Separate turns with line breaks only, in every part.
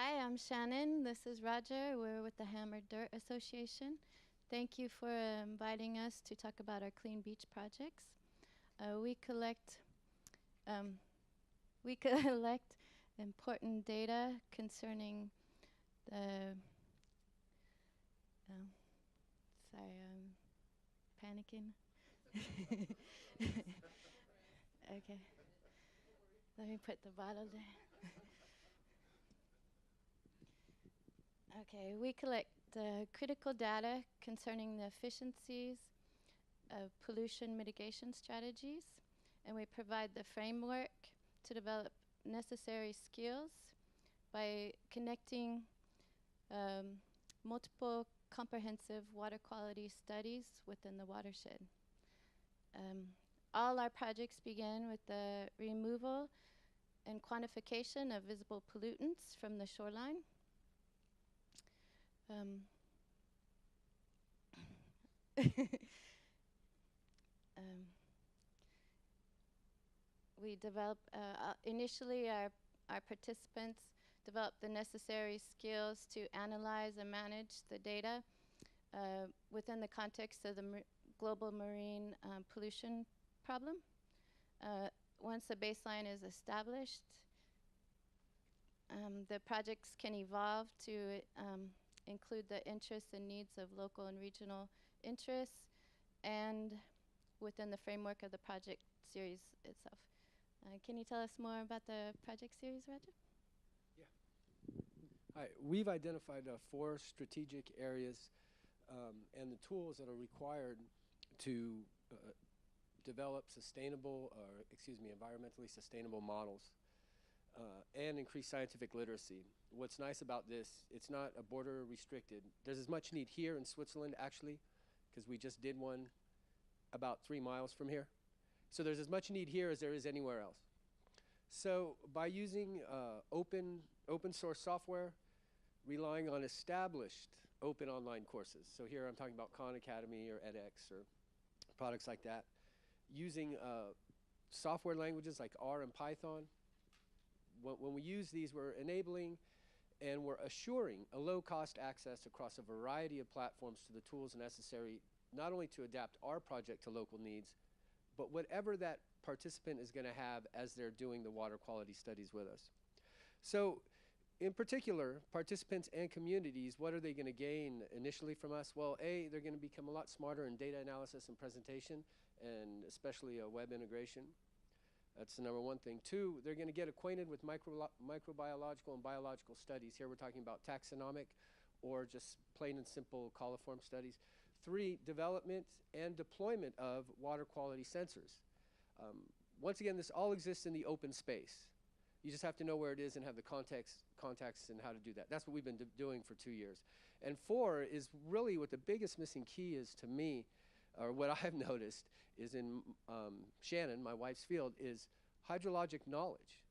Hi, I'm Shannon. This is Roger. We're with the Hammered Dirt Association. Thank you for inviting us to talk about our Clean Beach projects. We collect um, we collect important data concerning the. Um, sorry, I'm panicking. Okay, let me put the bottle down. Okay, we collect critical data concerning the efficiencies of pollution mitigation strategies, and we provide the framework to develop necessary skills by connecting multiple comprehensive water quality studies within the watershed. All our projects begin with the removal and quantification of visible pollutants from the shoreline. Um, we develop, initially our participants develop the necessary skills to analyze and manage the data within the context of the global marine pollution problem. Once the baseline is established, the projects can evolve to include the interests and needs of local and regional interests and within the framework of the project series itself. Can you tell us more about the project series, Roger?
Hi, we've identified 4 strategic areas and the tools that are required to develop environmentally sustainable models and increase scientific literacy. What's nice about this, it's not a border restricted. There's as much need here in Switzerland, actually, because we just did one about 3 miles from here. So there's as much need here as there is anywhere else. So by using open source software, relying on established open online courses. So here I'm talking about Khan Academy or edX or products like that. Using software languages like R and Python. When we use these, we're enabling and we're assuring a low-cost access across a variety of platforms to the tools necessary, not only to adapt our project to local needs, but whatever that participant is going to have as they're doing the water quality studies with us. So in particular, participants and communities, what are they going to gain initially from us? Well, A, they're going to become a lot smarter in data analysis and presentation, and especially web integration. That's the number one thing. 2, they're going to get acquainted with microbiological and biological studies. Here we're talking about taxonomic or just plain and simple coliform studies. 3, development and deployment of water quality sensors. Once again, this all exists in the open space. You just have to know where it is and have the contacts and how to do that. That's what we've been doing for 2 years. And 4 is really what the biggest missing key is to me, or what I've noticed is in Shannon, my wife's field, is hydrologic knowledge.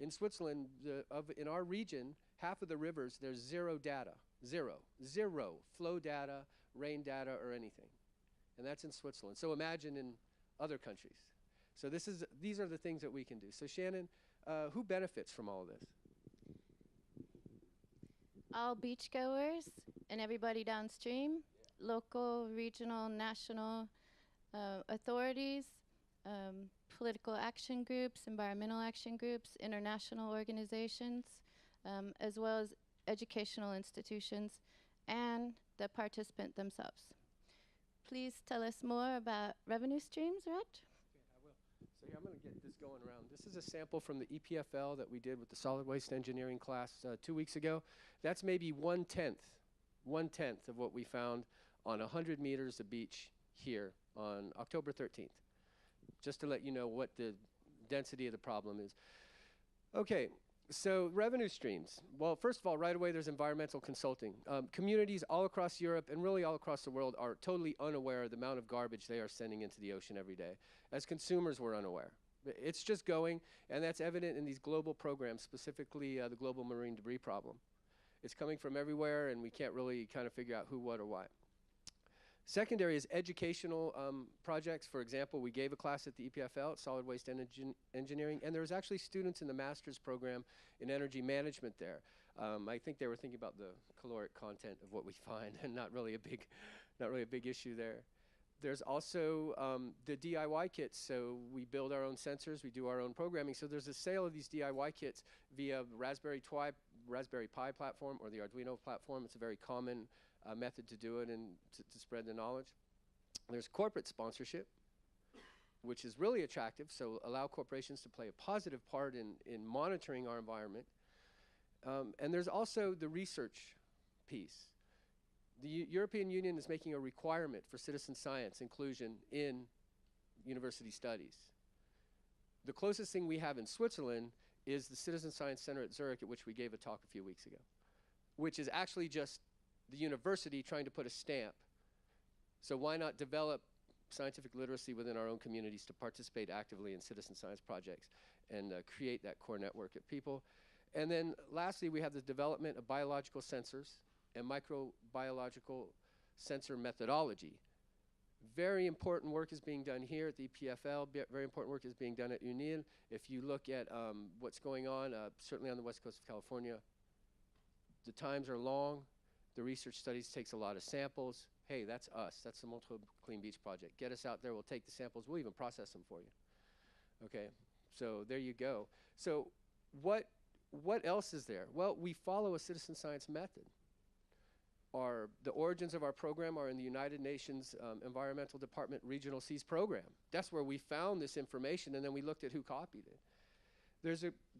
In Switzerland, in our region, half of the rivers, there's zero data. Zero flow data, rain data, or anything. And that's in Switzerland. So imagine in other countries. So these are the things that we can do. So Shannon, who benefits from all of this?
All beachgoers and everybody downstream, local, regional, national authorities, political action groups, environmental action groups, international organizations, as well as educational institutions, and the participant themselves. Please tell us more about revenue streams, Raj.
Okay, I will. So yeah, I'm going to get this going around. This is a sample from the EPFL that we did with the solid waste engineering class 2 weeks ago. That's maybe 1/10 of what we found on 100 meters of beach here on October 13th, just to let you know what the density of the problem is. Okay, so revenue streams. Well, first of all, right away, there's environmental consulting. Communities all across Europe and really all across the world are totally unaware of the amount of garbage they are sending into the ocean every day. As consumers, we're unaware. It's just going, and that's evident in these global programs, specifically the global marine debris problem. It's coming from everywhere, and we can't really kind of figure out who, what, or why. Secondary is educational projects. For example, we gave a class at the EPFL, Solid Waste Engineering, and there was actually students in the master's program in energy management there. I think they were thinking about the caloric content of what we find, and not really a big issue there. There's also the DIY kits. So we build our own sensors, we do our own programming. So there's a sale of these DIY kits via Raspberry Pi platform or the Arduino platform. It's a very common method to do it and to spread the knowledge. There's corporate sponsorship, which is really attractive, so allow corporations to play a positive part in monitoring our environment. And there's also the research piece. The European Union is making a requirement for citizen science inclusion in university studies. The closest thing we have in Switzerland is the Citizen Science Center at Zurich, at which we gave a talk a few weeks ago, which is actually just the university trying to put a stamp. So why not develop scientific literacy within our own communities to participate actively in citizen science projects and create that core network of people. And then lastly, we have the development of biological sensors and microbiological sensor methodology. Very important work is being done here at the EPFL. Very important work is being done at UNIL. If you look at what's going on, certainly on the west coast of California, the times are long. The research studies takes a lot of samples. Hey, that's us. That's the Montreux Clean Beach Project. Get us out there. We'll take the samples. We'll even process them for you. Okay, so there you go. So what else is there? Well, we follow a citizen science method. The origins of our program are in the United Nations Environmental Department Regional Seas Program. That's where we found this information, and then we looked at who copied it.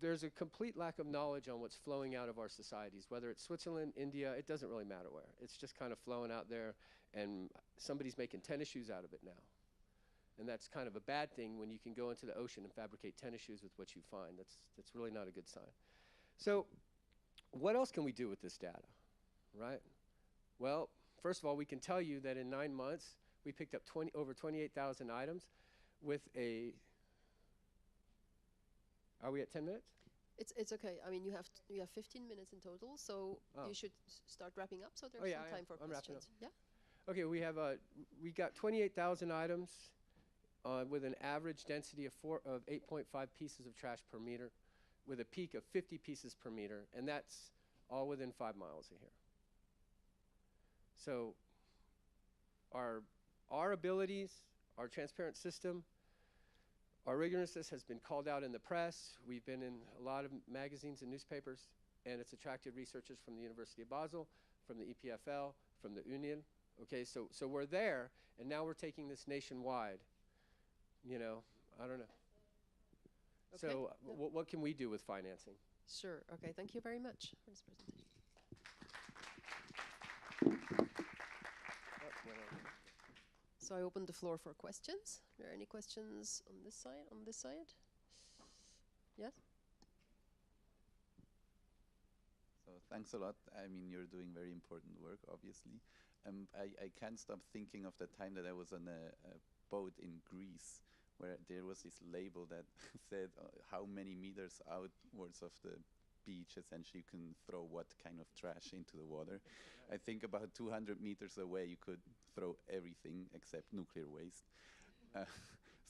There's a complete lack of knowledge on what's flowing out of our societies, whether it's Switzerland, India, it doesn't really matter where. It's just kind of flowing out there, and somebody's making tennis shoes out of it now. And that's kind of a bad thing when you can go into the ocean and fabricate tennis shoes with what you find. That's really not a good sign. So what else can we do with this data, right? Well, first of all, we can tell you that in 9 months, we picked up over 28,000 items with a... Are we at 10 minutes?
It's okay. I mean, you have 15 minutes in total, so you should start wrapping up. So there's some time for questions. Yeah.
Okay, we got 28,000 items with an average density of 8.5 pieces of trash per meter, with a peak of 50 pieces per meter, and that's all within 5 miles of here. So our abilities, our transparent system, our rigorousness has been called out in the press. We've been in a lot of magazines and newspapers, and it's attracted researchers from the University of Basel, from the EPFL, from the UNIL. Okay, so we're there, and now we're taking this nationwide. You know, I don't know. Okay. So what can we do with financing?
Sure. Okay, thank you very much for this presentation. So I open the floor for questions. Are there any questions on this side? On this side? Yes?
So thanks a lot. I mean, you're doing very important work, obviously. I can't stop thinking of the time that I was on a boat in Greece, where there was this label that said how many meters outwards of the beach essentially you can throw what kind of trash into the water. I think about 200 meters away you could throw everything except nuclear waste.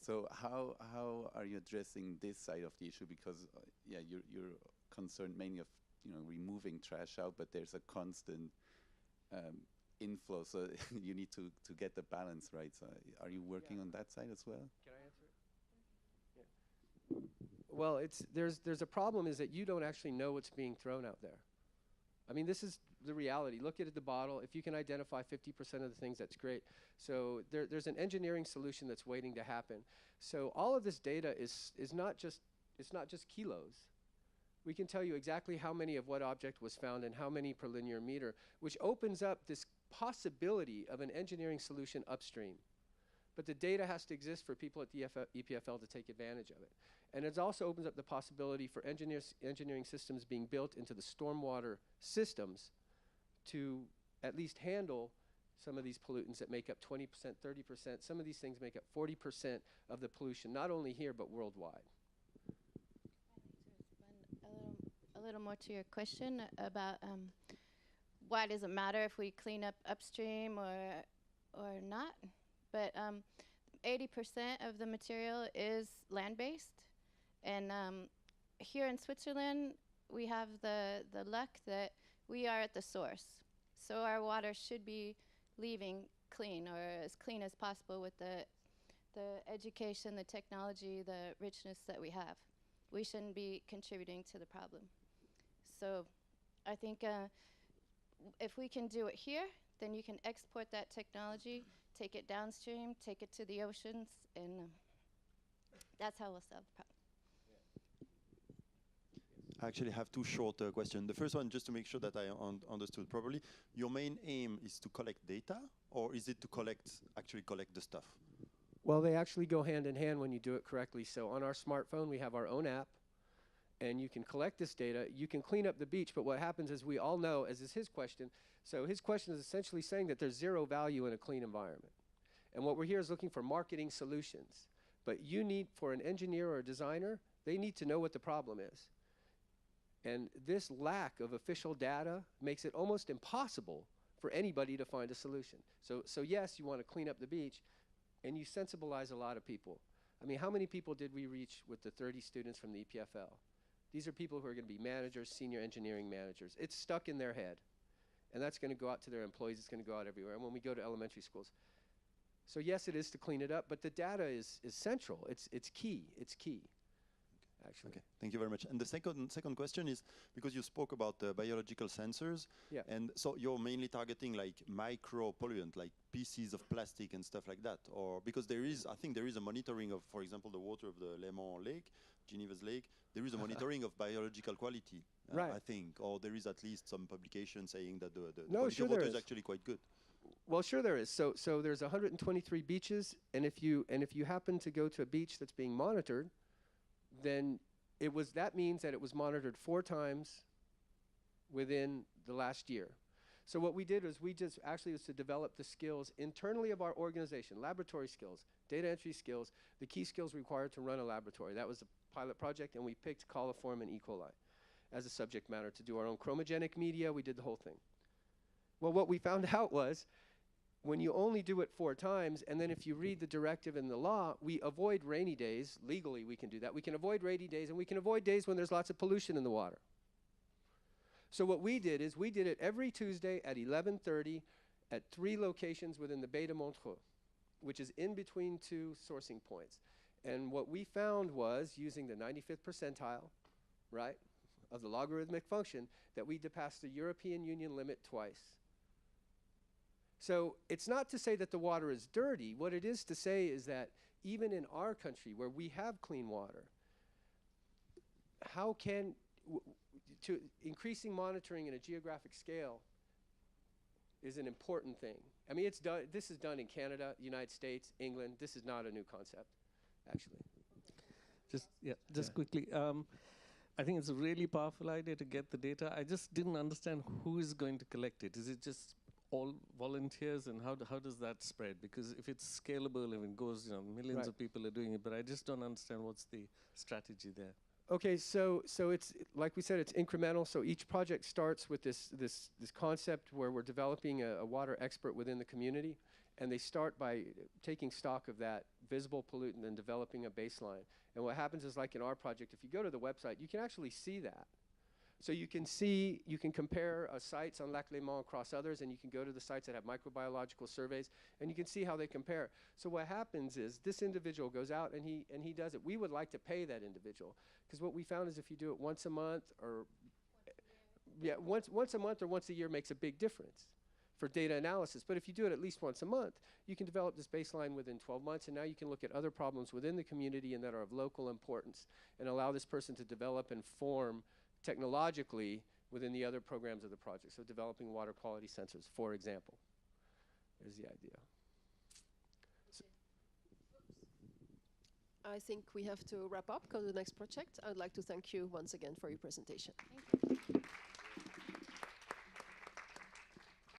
So how are you addressing this side of the issue? Because yeah, you're concerned mainly of removing trash out, but there's a constant inflow, so you need to get the balance right. So are you working on that side as well?
Can I answer it? Yeah. Well, there's a problem is that you don't actually know what's being thrown out there. I mean, this is the reality. Look at the bottle. If you can identify 50% of the things, that's great. So there's an engineering solution that's waiting to happen. So all of this data is not just kilos. We can tell you exactly how many of what object was found and how many per linear meter, which opens up this possibility of an engineering solution upstream. But the data has to exist for people at the EPFL to take advantage of it. And it also opens up the possibility for engineering systems being built into the stormwater systems to at least handle some of these pollutants that make up 20%, 30%. Some of these things make up 40% of the pollution, not only here, but worldwide.
A little more to your question about why does it matter if we clean up upstream or or not, but 80% of the material is land-based. And here in Switzerland, we have the luck that we are at the source. So our water should be leaving clean, or as clean as possible, with the education, the technology, the richness that we have. We shouldn't be contributing to the problem. So I think if we can do it here, then you can export that technology, take it downstream, take it to the oceans, and that's how we'll solve the problem.
I actually have two short questions. The first one, just to make sure that I understood properly, your main aim is to collect data, or is it to actually collect the stuff?
Well, they actually go hand in hand when you do it correctly. So on our smartphone, we have our own app, and you can collect this data. You can clean up the beach, but what happens is, we all know, as is his question, so his question is essentially saying that there's zero value in a clean environment. And what we're here is looking for marketing solutions. But you need, for an engineer or a designer, they need to know what the problem is. And this lack of official data makes it almost impossible for anybody to find a solution. So yes, you want to clean up the beach, and you sensibilize a lot of people. I mean, how many people did we reach with the 30 students from the EPFL? These are people who are going to be managers, senior engineering managers. It's stuck in their head. And that's going to go out to their employees. It's going to go out everywhere. And when we go to elementary schools. So yes, it is to clean it up, but the data is central. It's key. It's key. Actually.
Okay, thank you very much. And the second question is, because you spoke about biological sensors,
yeah.
And so you're mainly targeting like micro pollutant, like pieces of plastic and stuff like that, or because I think there is a monitoring of, for example, the water of the Le Mans Lake, Geneva's lake. There is a monitoring of biological quality,
right.
I think, or there is at least some publication saying that the
no,
quality
sure
of water
there
is actually quite good.
Well, sure there is. So there's 123 beaches, and if you happen to go to a beach that's being monitored, then that means that it was monitored 4 times within the last year. So what we did was was to develop the skills internally of our organization, laboratory skills, data entry skills, the key skills required to run a laboratory. That was a pilot project, and we picked coliform and E. coli as a subject matter to do our own chromogenic media. We did the whole thing. Well, what we found out was, when you only do it 4 times, and then if you read the directive in the law, we avoid rainy days. Legally, we can do that. We can avoid rainy days, and we can avoid days when there's lots of pollution in the water. So what we did is we did it every Tuesday at 11:30 at 3 locations within the Bay de Montreux, which is in between 2 sourcing points. And what we found was, using the 95th percentile, right, of the logarithmic function, that we surpassed the European Union limit twice. So it's not to say that the water is dirty. What it is to say is that even in our country, where we have clean water, how can increasing monitoring in a geographic scale is an important thing. I mean, this is done in Canada, United States, England. This is not a new concept, actually.
Just quickly. I think it's a really powerful idea to get the data. I just didn't understand who is going to collect it. Is it just all volunteers, and how does that spread? Because if it's scalable, if it goes, millions
right.
of people are doing it, but I just don't understand what's the strategy there.
Okay, so it's, like we said, it's incremental. So each project starts with this concept where we're developing a water expert within the community, and they start by taking stock of that visible pollutant and developing a baseline. And what happens is, like in our project, if you go to the website, you can actually see that. So you can compare sites on Lac Léman across others, and you can go to the sites that have microbiological surveys, and you can see how they compare. So what happens is, this individual goes out and he does it. We would like to pay that individual, because what we found is, if you do it once a month or once a month or once a year makes a big difference for data analysis. But if you do it at least once a month, you can develop this baseline within 12 months, and now you can look at other problems within the community and that are of local importance, and allow this person to develop and form technologically within the other programs of the project. So developing water quality sensors, for example, is the idea.
I think we have to wrap up, because the next project. I would like to thank you once again for your presentation.
Thank you.